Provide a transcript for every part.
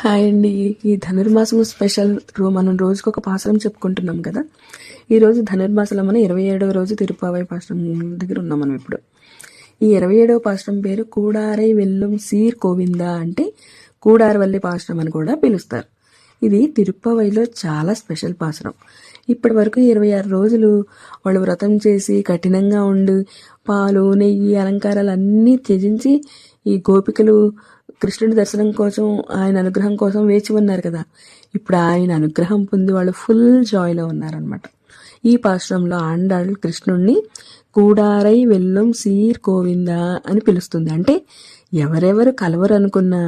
Hi అండి. ఈ ధనుర్మాసం special మనం రోజుకొక పాసురం చెప్పుకుంటున్నాం కదా. ఈరోజు ధనుర్మాసంలో మనం 27వ రోజు తిరుప్పావై పాసురం దగ్గర ఉన్నాం మనం ఇప్పుడు. ఈ 27వ పాసురం పేరు కూడారై వెల్లుం సీర్ కోవింద, అంటే కూడారవల్లి పాసురం అని కూడా పిలుస్తారు. ఇది తిరుప్పావైలో చాలా స్పెషల్ పాసురం. ఇప్పటి వరకు 26 రోజులు వాళ్ళు వ్రతం చేసి కఠినంగా ఉండి పాలు నెయ్యి అలంకారాలు అన్నీ త్యజించి ఈ గోపికలు కృష్ణుడి దర్శనం కోసం, ఆయన అనుగ్రహం కోసం వేచి ఉన్నారు కదా. ఇప్పుడు ఆయన అనుగ్రహం పొంది వాళ్ళు ఫుల్ జాయ్లో ఉన్నారనమాట. ఈ పాశ్రంలో ఆండాళ్ళు కృష్ణుడిని కూడారై వెల్లం సీర్ గోవింద అని పిలుస్తుంది. అంటే ఎవరెవరు కలవరు అనుకున్నా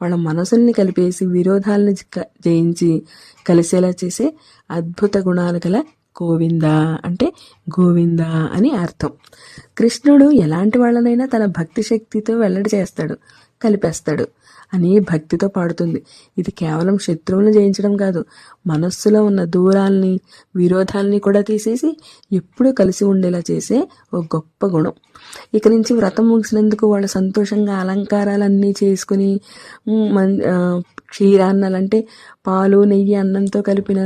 వాళ్ళ మనసుల్ని కలిపేసి విరోధాలను జయించి కలిసేలా చేసే అద్భుత గుణాలు గల గోవింద, అంటే గోవింద అని అర్థం. కృష్ణుడు ఎలాంటి వాళ్ళనైనా తన భక్తి శక్తితో వెల్లడి చేస్తాడు, కలిపేస్తాడు అని భక్తితో పాడుతుంది. ఇది కేవలం శత్రువులను జయించడం కాదు, మనస్సులో ఉన్న దూరాల్ని విరోధాల్ని కూడా తీసేసి ఎప్పుడూ కలిసి ఉండేలా చేసే ఒక గొప్ప గుణం. ఇక నుంచి వ్రతం ముగిసినందుకు వాళ్ళు సంతోషంగా అలంకారాలన్నీ చేసుకుని క్షీరాన్నాలంటే పాలు నెయ్యి అన్నంతో కలిపిన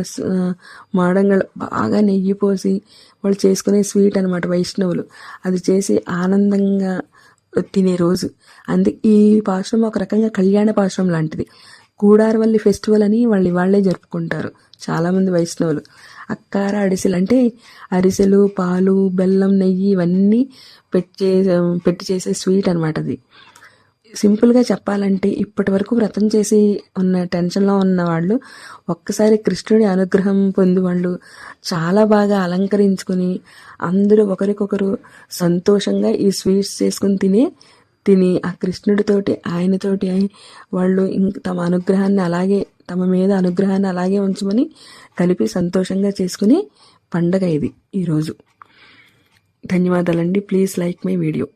మాడంగళ్ళు బాగా నెయ్యి పోసి వాళ్ళు చేసుకునే స్వీట్ అనమాట వైష్ణవులు. అది చేసి ఆనందంగా తినే రోజు. ఈ పాశ్రం ఒక రకంగా కళ్యాణ పాశ్రం లాంటిది. కూడారవల్లి ఫెస్టివల్ అని వాళ్ళే జరుపుకుంటారు చాలామంది వైష్ణవులు. అక్కార అరిసెలు అంటే అరిసెలు పాలు బెల్లం నెయ్యి ఇవన్నీ పెట్టి చేసే స్వీట్ అనమాట. అది సింపుల్గా చెప్పాలంటే ఇప్పటి వరకు వ్రతం చేసి ఉన్న టెన్షన్లో ఉన్న వాళ్ళు ఒక్కసారి కృష్ణుడి అనుగ్రహం పొంది వాళ్ళు చాలా బాగా అలంకరించుకుని అందరూ ఒకరికొకరు సంతోషంగా ఈ స్వీట్స్ చేసుకుని తిని ఆ కృష్ణుడితోటి ఆయనతోటి వాళ్ళు తమ అనుగ్రహాన్ని అలాగే తమ మీద అనుగ్రహాన్ని అలాగే ఉంచమని కలిపి సంతోషంగా చేసుకుని పండగ ఇది ఈరోజు. ధన్యవాదాలండి. Please like my video.